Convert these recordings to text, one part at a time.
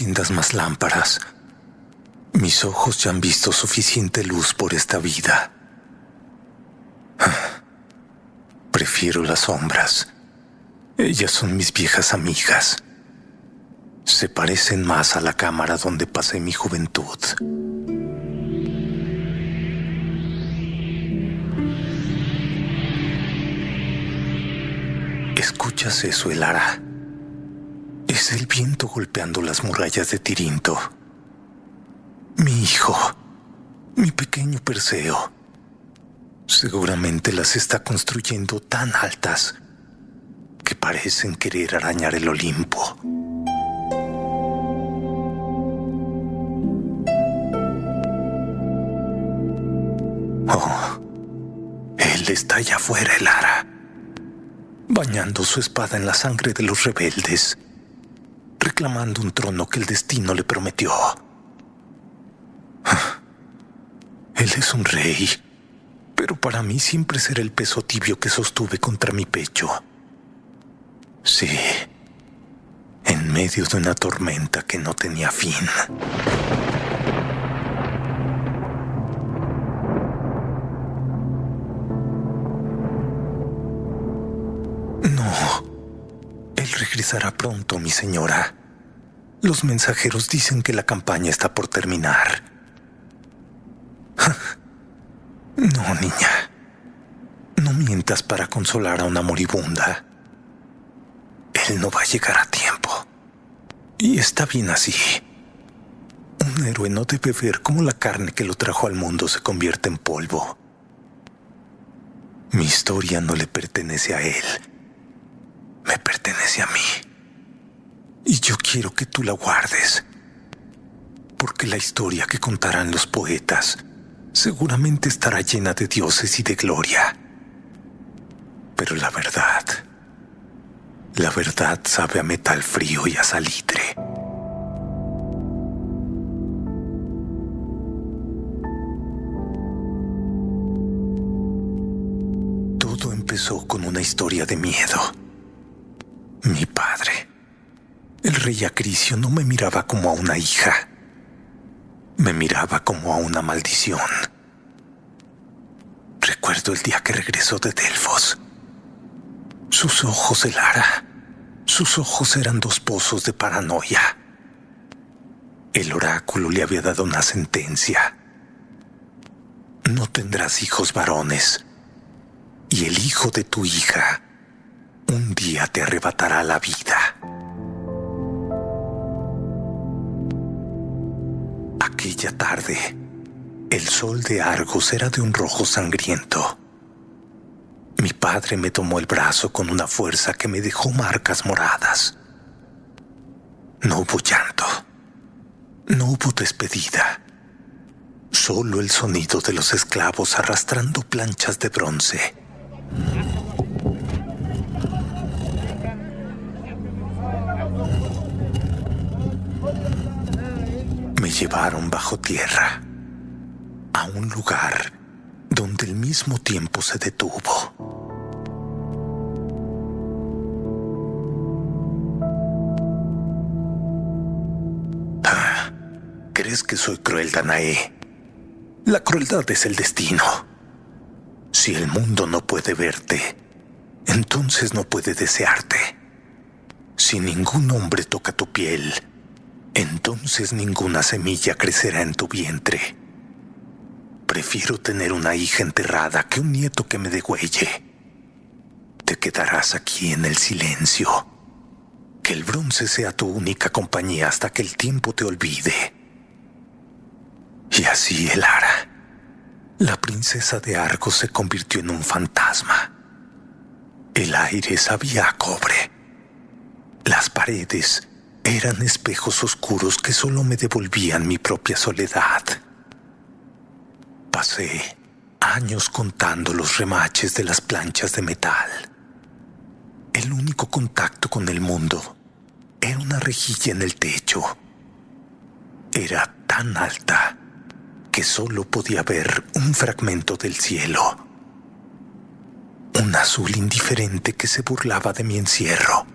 enciendas más lámparas. Mis ojos ya han visto suficiente luz por esta vida. Prefiero las sombras. Ellas son mis viejas amigas. Se parecen más a la cámara donde pasé mi juventud. ¿Escuchas eso, Elara? Es el viento golpeando las murallas de Tirinto. Mi hijo, mi pequeño Perseo, seguramente las está construyendo tan altas que parecen querer arañar el Olimpo. Oh, él está allá afuera, Elara, bañando su espada en la sangre de los rebeldes, reclamando un trono que el destino le prometió. Él es un rey, pero para mí siempre será el peso tibio que sostuve contra mi pecho. Sí, en medio de una tormenta que no tenía fin. No, él regresará pronto, mi señora. Los mensajeros dicen que la campaña está por terminar. No, niña. No mientas para consolar a una moribunda. Él no va a llegar a tiempo. Y está bien así. Un héroe no debe ver cómo la carne que lo trajo al mundo se convierte en polvo. Mi historia no le pertenece a él. Me pertenece a mí. Y yo quiero que tú la guardes. Porque la historia que contarán los poetas seguramente estará llena de dioses y de gloria. Pero la verdad sabe a metal frío y a salitre. Todo empezó con una historia de miedo. Mi padre, el rey Acricio, no me miraba como a una hija. Me miraba como a una maldición. Recuerdo el día que regresó de Delfos. Sus ojos, Elara, sus ojos eran dos pozos de paranoia. El oráculo le había dado una sentencia. No tendrás hijos varones, y el hijo de tu hija un día te arrebatará la vida. Aquella tarde, el sol de Argos era de un rojo sangriento. Mi padre me tomó el brazo con una fuerza que me dejó marcas moradas. No hubo llanto, no hubo despedida, solo el sonido de los esclavos arrastrando planchas de bronce. Me llevaron bajo tierra, a un lugar donde el mismo tiempo se detuvo. ¿Crees que soy cruel, Danae? La crueldad es el destino. Si el mundo no puede verte, entonces no puede desearte. Si ningún hombre toca tu piel, entonces ninguna semilla crecerá en tu vientre. Prefiero tener una hija enterrada que un nieto que me degüelle. Te quedarás aquí en el silencio. Que el bronce sea tu única compañía hasta que el tiempo te olvide. Y así, Elara, la princesa de Argos se convirtió en un fantasma. El aire sabía a cobre. Las paredes eran espejos oscuros que solo me devolvían mi propia soledad. Pasé años contando los remaches de las planchas de metal. El único contacto con el mundo era una rejilla en el techo. Era tan alta que solo podía ver un fragmento del cielo. Un azul indiferente que se burlaba de mi encierro.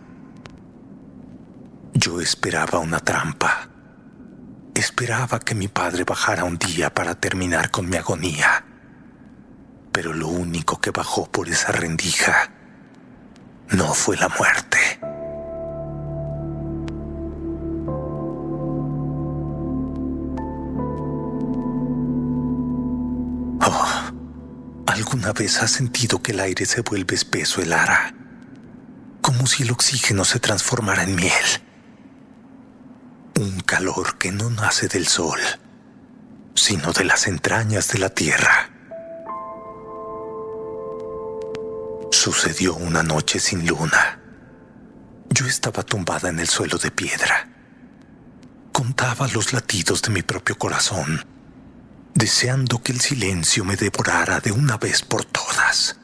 Yo esperaba una trampa, Esperaba que mi padre bajara un día para terminar con mi agonía. Pero lo único que bajó por esa rendija no fue la muerte. Oh, ¿alguna vez has sentido que el aire se vuelve espeso, Elara? Como si el oxígeno se transformara en miel. Un calor que no nace del sol, sino de las entrañas de la tierra. Sucedió una noche sin luna. Yo estaba tumbada en el suelo de piedra. Contaba los latidos de mi propio corazón, deseando que el silencio me devorara de una vez por todas.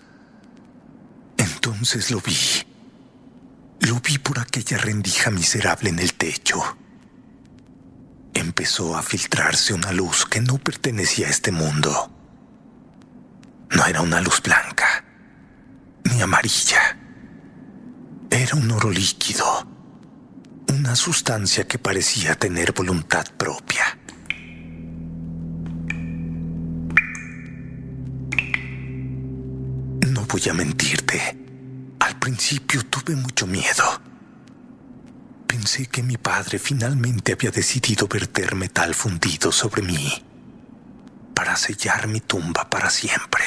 Entonces lo vi. Lo vi por aquella rendija miserable en el techo. Empezó a filtrarse una luz que no pertenecía a este mundo. No era una luz blanca, ni amarilla. Era un oro líquido, una sustancia que parecía tener voluntad propia. No voy a mentirte, al principio tuve mucho miedo. Pensé que mi padre finalmente había decidido verter metal fundido sobre mí para sellar mi tumba para siempre.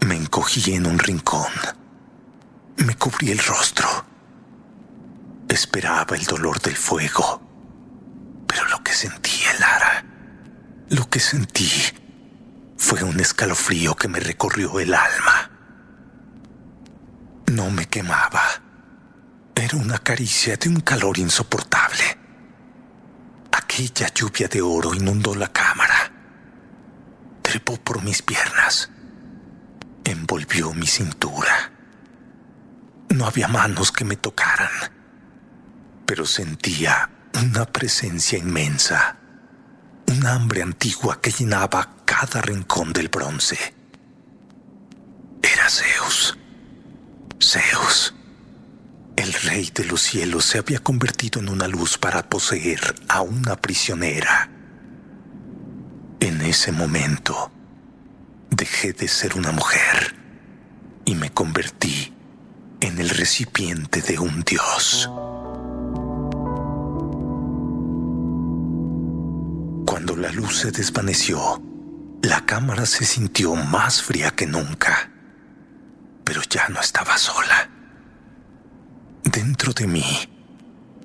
Me encogí en un rincón. Me cubrí el rostro. Esperaba el dolor del fuego. Pero lo que sentí, Elara, lo que sentí fue un escalofrío que me recorrió el alma. No me quemaba. Era una caricia de un calor insoportable. Aquella lluvia de oro inundó la cámara. Trepó por mis piernas. Envolvió mi cintura. No había manos que me tocaran, pero sentía una presencia inmensa, un hambre antigua que llenaba cada rincón del bronce. Era Zeus. Zeus. El rey de los cielos se había convertido en una luz para poseer a una prisionera. En ese momento, dejé de ser una mujer y me convertí en el recipiente de un dios. Cuando la luz se desvaneció, la cámara se sintió más fría que nunca, pero ya no estaba sola. Dentro de mí,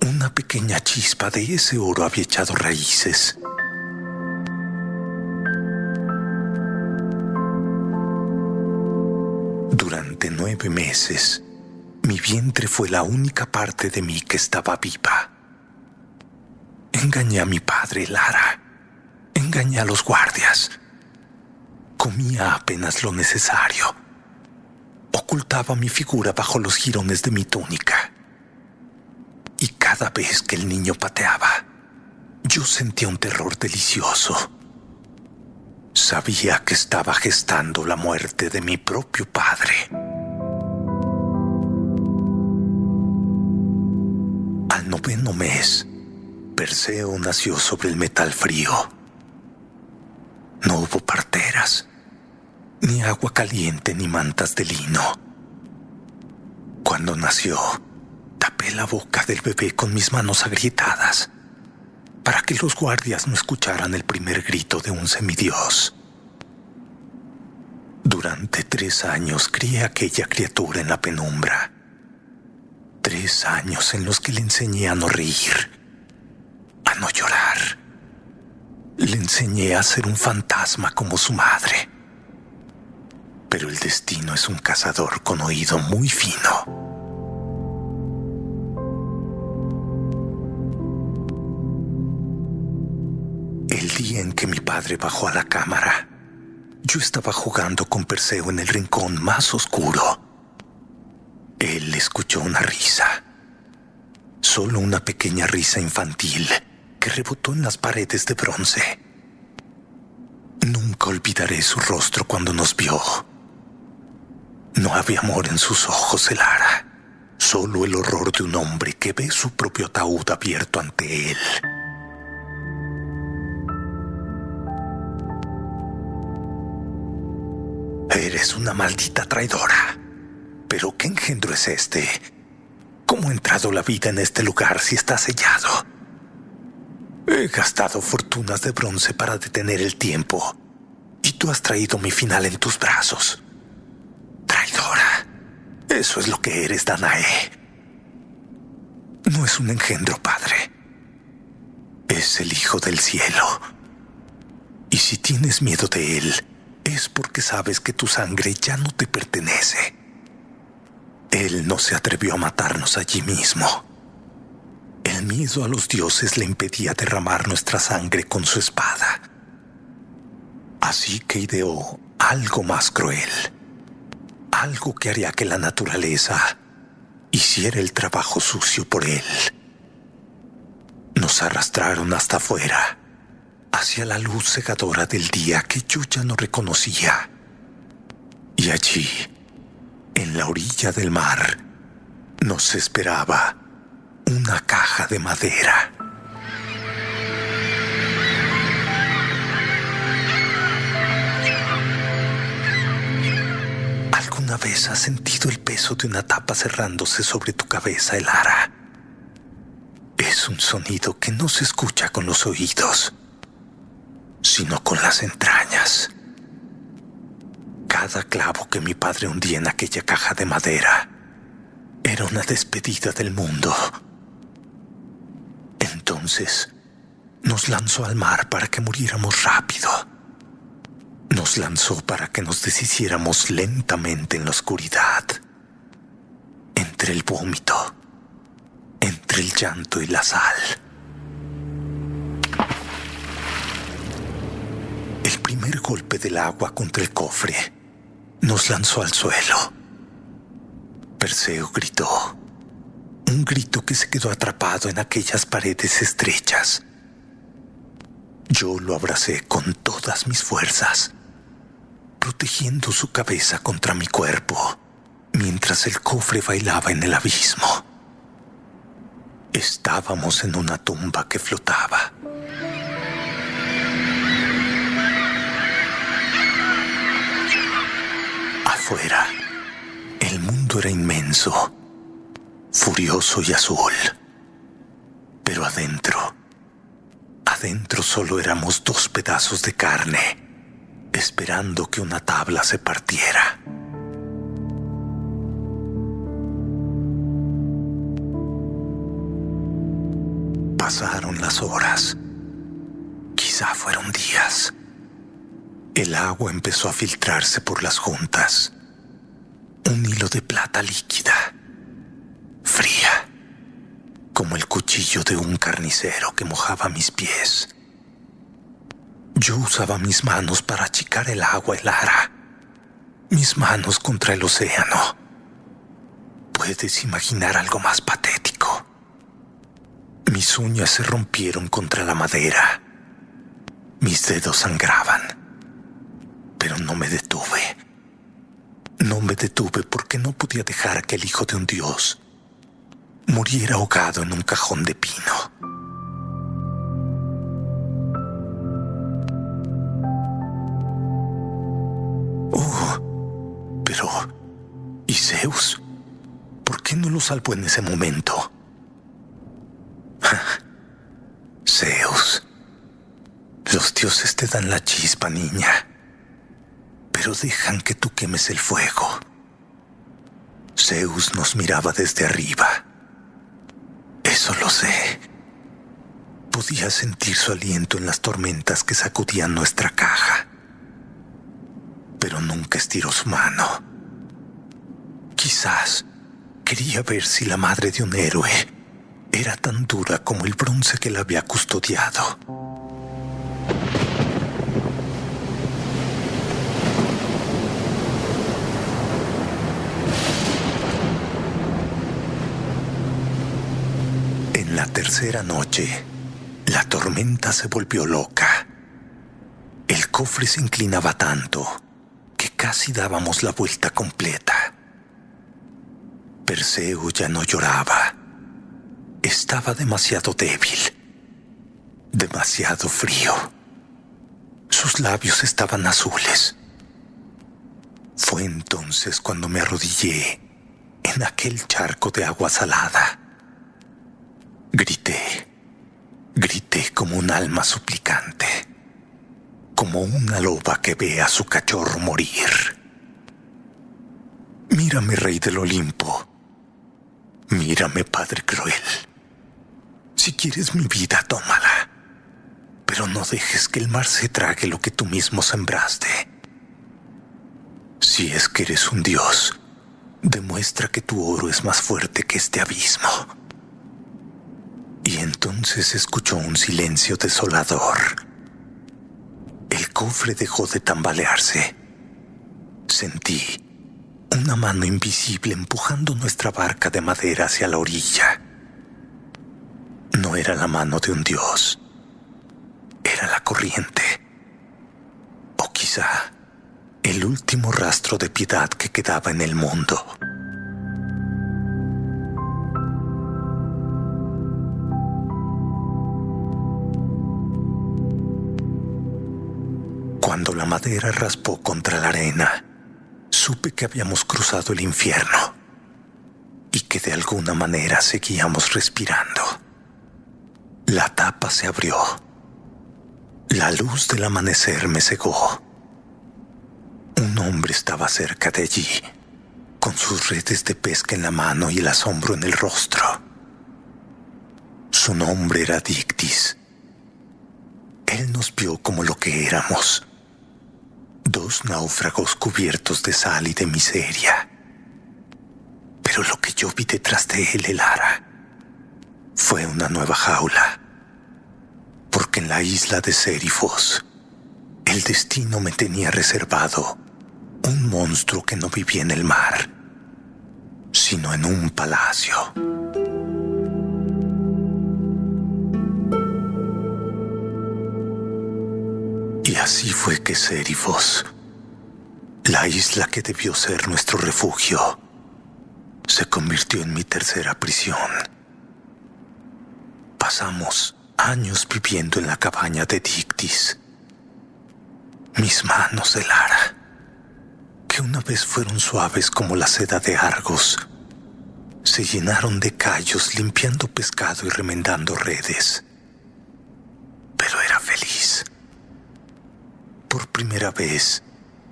una pequeña chispa de ese oro había echado raíces. Durante 9 meses, mi vientre fue la única parte de mí que estaba viva. Engañé a mi padre, Lara. Engañé a los guardias. Comía apenas lo necesario. Ocultaba mi figura bajo los jirones de mi túnica. Y cada vez que el niño pateaba, yo sentía un terror delicioso. Sabía que estaba gestando la muerte de mi propio padre. Al 9º mes, Perseo nació sobre el metal frío. No hubo parteras, ni agua caliente, ni mantas de lino. Cuando nació, tapé la boca del bebé con mis manos agrietadas para que los guardias no escucharan el primer grito de un semidios. Durante 3 años crié a aquella criatura en la penumbra. 3 años en los que le enseñé a no reír, a no llorar. Le enseñé a ser un fantasma como su madre. Pero el destino es un cazador con oído muy fino. El día en que mi padre bajó a la cámara, yo estaba jugando con Perseo en el rincón más oscuro. Él escuchó una risa. Solo una pequeña risa infantil que rebotó en las paredes de bronce. Nunca olvidaré su rostro cuando nos vio. No había amor en sus ojos, Elara. Solo el horror de un hombre que ve su propio ataúd abierto ante él. Eres una maldita traidora. ¿Pero qué engendro es este? ¿Cómo ha entrado la vida en este lugar si está sellado? He gastado fortunas de bronce para detener el tiempo, y tú has traído mi final en tus brazos. Traidora. Eso es lo que eres, Danae. No es un engendro, padre. Es el Hijo del Cielo. Y si tienes miedo de él, es porque sabes que tu sangre ya no te pertenece. Él no se atrevió a matarnos allí mismo. El miedo a los dioses le impedía derramar nuestra sangre con su espada. Así que ideó algo más cruel. Algo que haría que la naturaleza hiciera el trabajo sucio por él. Nos arrastraron hasta afuera, hacia la luz cegadora del día que yo ya no reconocía. Y allí, en la orilla del mar, nos esperaba una caja de madera. ¿Alguna vez has sentido el peso de una tapa cerrándose sobre tu cabeza, Elara? Es un sonido que no se escucha con los oídos, sino con las entrañas. Cada clavo que mi padre hundía en aquella caja de madera era una despedida del mundo. Entonces nos lanzó al mar para que muriéramos rápido. Nos lanzó para que nos deshiciéramos lentamente en la oscuridad, entre el vómito, entre el llanto y la sal. El primer golpe del agua contra el cofre nos lanzó al suelo. Perseo gritó, un grito que se quedó atrapado en aquellas paredes estrechas. Yo lo abracé con todas mis fuerzas, protegiendo su cabeza contra mi cuerpo, mientras el cofre bailaba en el abismo. Estábamos en una tumba que flotaba. Afuera, el mundo era inmenso, furioso y azul. Pero adentro solo éramos dos pedazos de carne, esperando que una tabla se partiera. Pasaron las horas. Quizá fueron días. El agua empezó a filtrarse por las juntas. Un hilo de plata líquida, fría, como el cuchillo de un carnicero que mojaba mis pies. Yo usaba mis manos para achicar el agua helada, mis manos contra el océano. ¿Puedes imaginar algo más patético? Mis uñas se rompieron contra la madera. Mis dedos sangraban. Pero no me detuve. No me detuve porque no podía dejar que el hijo de un dios muriera ahogado en un cajón de pino. Pero, ¿y Zeus? ¿Por qué no lo salvó en ese momento? Zeus. Los dioses te dan la chispa, niña, pero dejan que tú quemes el fuego. Zeus nos miraba desde arriba. Eso lo sé. Podía sentir su aliento en las tormentas que sacudían nuestra caja. Pero nunca estiró su mano. Quizás quería ver si la madre de un héroe era tan dura como el bronce que la había custodiado. En la tercera noche, la tormenta se volvió loca. El cofre se inclinaba tanto que casi dábamos la vuelta completa. Perseo ya no lloraba. Estaba demasiado débil, demasiado frío. Sus labios estaban azules. Fue entonces cuando me arrodillé en aquel charco de agua salada. Grité como un alma suplicante, como una loba que ve a su cachorro morir. Mírame, Rey del Olimpo. Mírame, Padre cruel. Si quieres mi vida, tómala. Pero no dejes que el mar se trague lo que tú mismo sembraste. Si es que eres un dios, demuestra que tu oro es más fuerte que este abismo. Y entonces escuchó un silencio desolador. El cofre dejó de tambalearse. Sentí una mano invisible empujando nuestra barca de madera hacia la orilla. No era la mano de un dios. Era la corriente. O quizá el último rastro de piedad que quedaba en el mundo. Cuando la madera raspó contra la arena, supe que habíamos cruzado el infierno y que de alguna manera seguíamos respirando. La tapa se abrió. La luz del amanecer me cegó. Un hombre estaba cerca de allí, con sus redes de pesca en la mano y el asombro en el rostro. Su nombre era Dictys. Él nos vio como lo que éramos, dos náufragos cubiertos de sal y de miseria. Pero lo que yo vi detrás de él, Elara, fue una nueva jaula, porque en la isla de Sérifos el destino me tenía reservado un monstruo que no vivía en el mar, sino en un palacio. Y así fue que Sérifos, la isla que debió ser nuestro refugio, se convirtió en mi tercera prisión. Pasamos años viviendo en la cabaña de Dictys. Mis manos, Elara, que una vez fueron suaves como la seda de Argos, se llenaron de callos limpiando pescado y remendando redes. Pero era feliz. Por primera vez,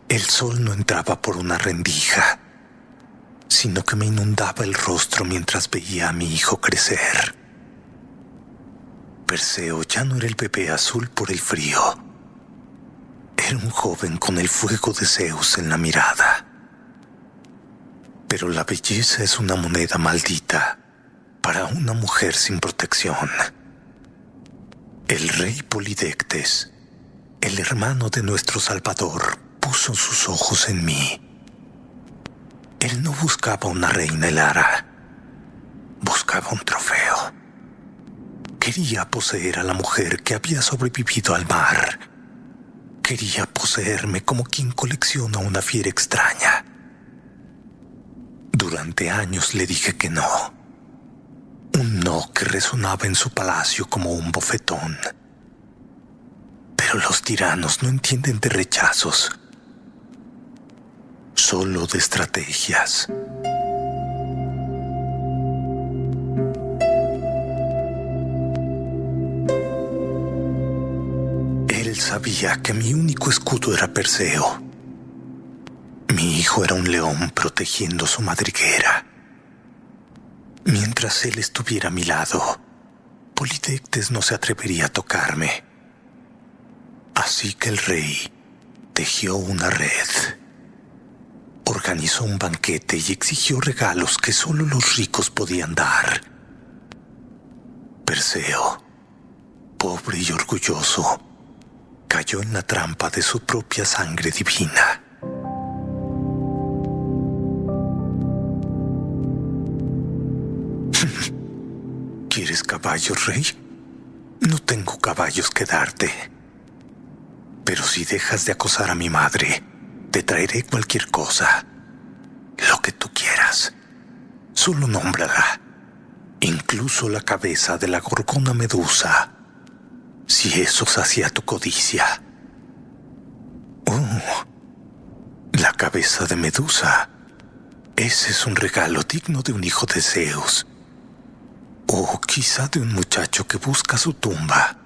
el sol no entraba por una rendija, sino que me inundaba el rostro mientras veía a mi hijo crecer. Perseo ya no era el bebé azul por el frío. Era un joven con el fuego de Zeus en la mirada. Pero la belleza es una moneda maldita para una mujer sin protección. El rey Polidectes, el hermano de nuestro Salvador, puso sus ojos en mí. Él no buscaba una reina, Elara. Buscaba un trofeo. Quería poseer a la mujer que había sobrevivido al mar. Quería poseerme como quien colecciona una fiera extraña. Durante años le dije que no. Un no que resonaba en su palacio como un bofetón. Pero los tiranos no entienden de rechazos, solo de estrategias. Él sabía que mi único escudo era Perseo. Mi hijo era un león protegiendo su madriguera. Mientras él estuviera a mi lado, Polidectes no se atrevería a tocarme. Así que el rey tejió una red. Organizó un banquete y exigió regalos que solo los ricos podían dar. Perseo, pobre y orgulloso, cayó en la trampa de su propia sangre divina. ¿Quieres caballos, rey? No tengo caballos que darte. Pero si dejas de acosar a mi madre, te traeré cualquier cosa. Lo que tú quieras. Solo nómbrala. Incluso la cabeza de la gorgona Medusa. Si eso sacia tu codicia. La cabeza cabeza de Medusa. Ese es un regalo digno de un hijo de Zeus. O quizá de un muchacho que busca su tumba.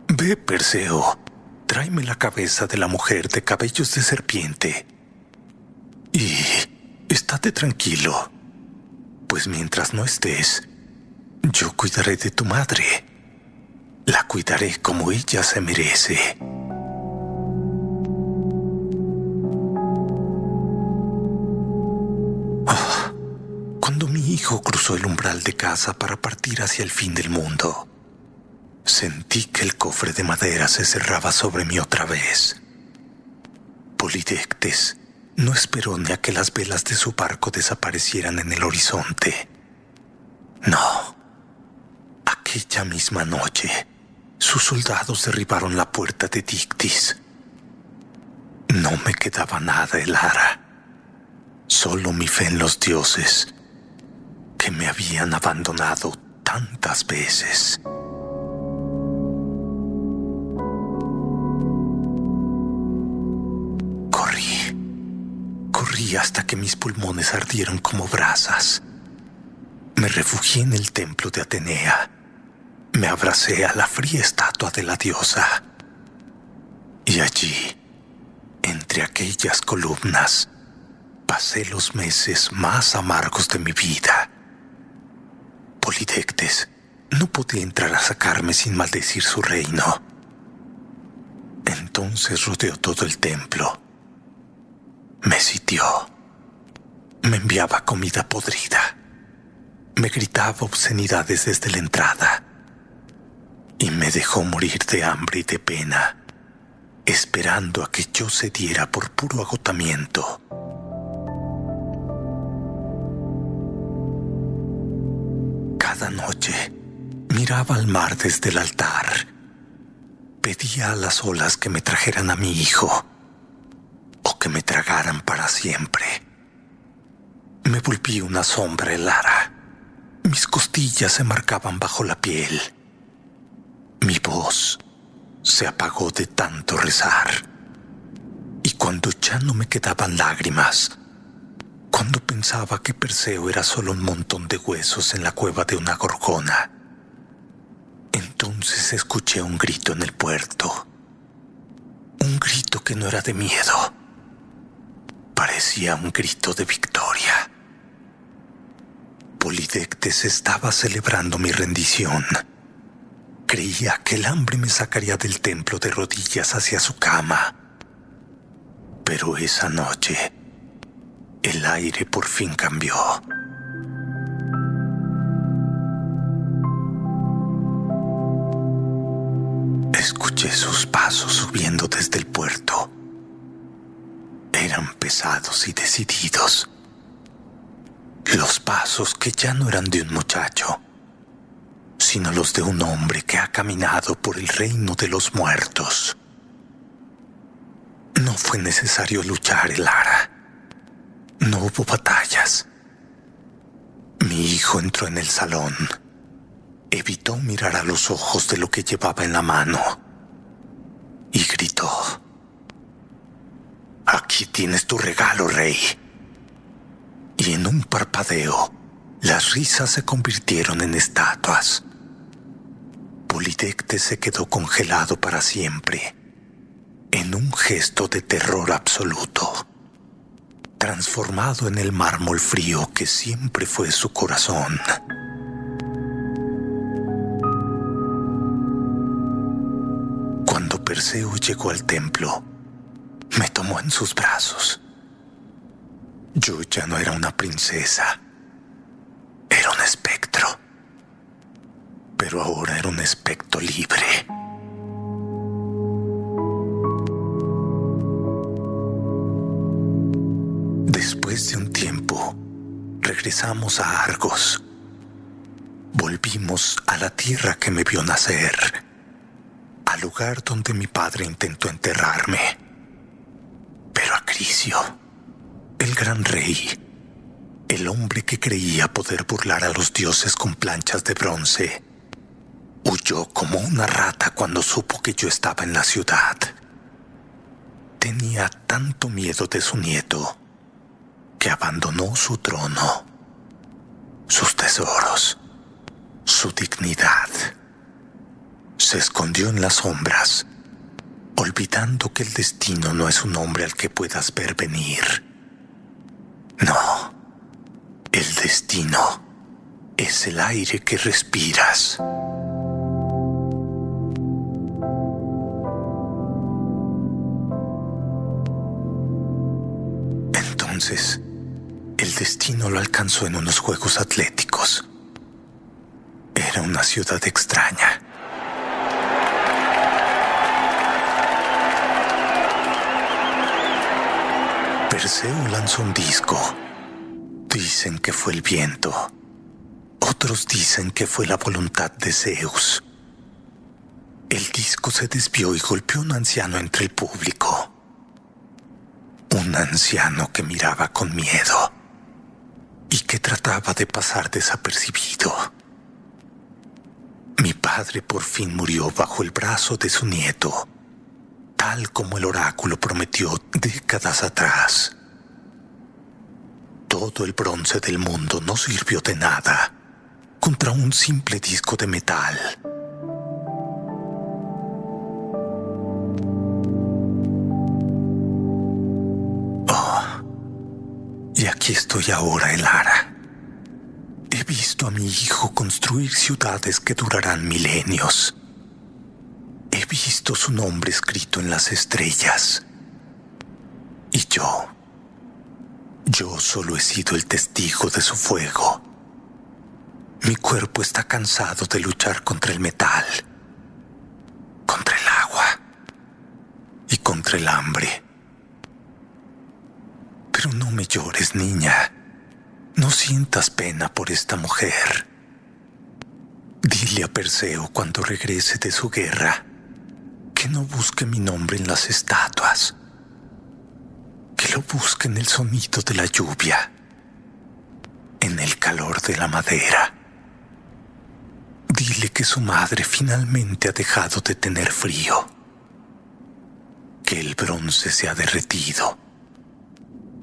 Ve, Perseo, tráeme la cabeza de la mujer de cabellos de serpiente. Y estate tranquilo, pues mientras no estés, yo cuidaré de tu madre. La cuidaré como ella se merece. Cuando mi hijo cruzó el umbral de casa para partir hacia el fin del mundo, sentí que el cofre de madera se cerraba sobre mí otra vez. Polidectes no esperó ni a que las velas de su barco desaparecieran en el horizonte. No. Aquella misma noche, sus soldados derribaron la puerta de Dictys. No me quedaba nada, Elara. Solo mi fe en los dioses, que me habían abandonado tantas veces. Corrí hasta que mis pulmones ardieron como brasas. Me refugié en el templo de Atenea. Me abracé a la fría estatua de la diosa. Y allí, entre aquellas columnas, pasé los meses más amargos de mi vida. Polidectes no podía entrar a sacarme sin maldecir su reino. Entonces rodeó todo el templo. Me sitió. Me enviaba comida podrida. Me gritaba obscenidades desde la entrada. Y me dejó morir de hambre y de pena, esperando a que yo cediera por puro agotamiento. Cada noche miraba al mar desde el altar. Pedía a las olas que me trajeran a mi hijo, o que me tragaran para siempre. Me volví una sombra, Elara. Mis costillas se marcaban bajo la piel. Mi voz se apagó de tanto rezar. Y cuando ya no me quedaban lágrimas, cuando pensaba que Perseo era solo un montón de huesos en la cueva de una gorgona, entonces escuché un grito en el puerto. Un grito que no era de miedo. Parecía un grito de victoria. Polidectes estaba celebrando mi rendición. Creía que el hambre me sacaría del templo de rodillas hacia su cama. Pero esa noche, el aire por fin cambió. Escuché sus pasos subiendo desde el puerto. Eran pesados y decididos. Los pasos que ya no eran de un muchacho, sino los de un hombre que ha caminado por el reino de los muertos. No fue necesario luchar, Elara. No hubo batallas. Mi hijo entró en el salón. Evitó mirar a los ojos de lo que llevaba en la mano y gritó: «Aquí tienes tu regalo, rey». Y en un parpadeo, las risas se convirtieron en estatuas. Polidectes se quedó congelado para siempre, en un gesto de terror absoluto, transformado en el mármol frío que siempre fue su corazón. Cuando Perseo llegó al templo, me tomó en sus brazos. Yo ya no era una princesa, era un espectro. Pero ahora era un espectro libre. Después de un tiempo, regresamos a Argos. Volvimos a la tierra que me vio nacer, al lugar donde mi padre intentó enterrarme. Pero Acrisio, el gran rey, el hombre que creía poder burlar a los dioses con planchas de bronce, huyó como una rata cuando supo que yo estaba en la ciudad. Tenía tanto miedo de su nieto que abandonó su trono, sus tesoros, su dignidad. Se escondió en las sombras, olvidando que el destino no es un hombre al que puedas ver venir. No, el destino es el aire que respiras. Entonces, el destino lo alcanzó en unos juegos atléticos. Era una ciudad extraña. Perseo lanzó un disco. Dicen que fue el viento. Otros dicen que fue la voluntad de Zeus. El disco se desvió y golpeó a un anciano entre el público. Un anciano que miraba con miedo y que trataba de pasar desapercibido. Mi padre por fin murió bajo el brazo de su nieto, tal como el oráculo prometió décadas atrás. Todo el bronce del mundo no sirvió de nada contra un simple disco de metal. Y aquí estoy ahora, Elara. He visto a mi hijo construir ciudades que durarán milenios. He visto su nombre escrito en las estrellas. Y yo solo he sido el testigo de su fuego. Mi cuerpo está cansado de luchar contra el metal, contra el agua y contra el hambre. Pero no me llores, niña. No sientas pena por esta mujer. Dile a Perseo cuando regrese de su guerra que no busque mi nombre en las estatuas, que lo busque en el sonido de la lluvia, en el calor de la madera. Dile que su madre finalmente ha dejado de tener frío, que el bronce se ha derretido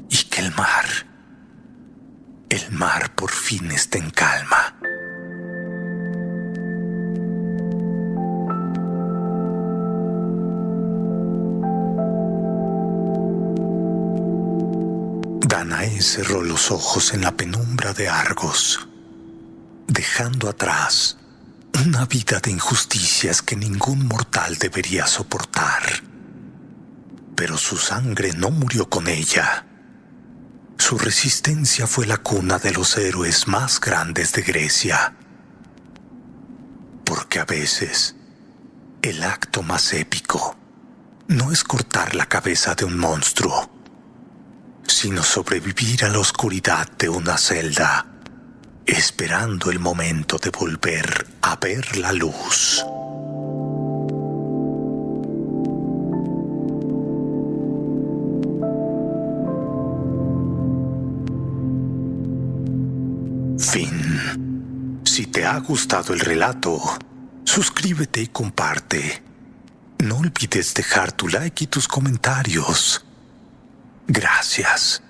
y que el mar por fin está en calma. Danae cerró los ojos en la penumbra de Argos, dejando atrás una vida de injusticias que ningún mortal debería soportar. Pero su sangre no murió con ella. Su resistencia fue la cuna de los héroes más grandes de Grecia. Porque a veces, el acto más épico no es cortar la cabeza de un monstruo, sino sobrevivir a la oscuridad de una celda, esperando el momento de volver a ver la luz. Fin. Si te ha gustado el relato, suscríbete y comparte. No olvides dejar tu like y tus comentarios. Gracias.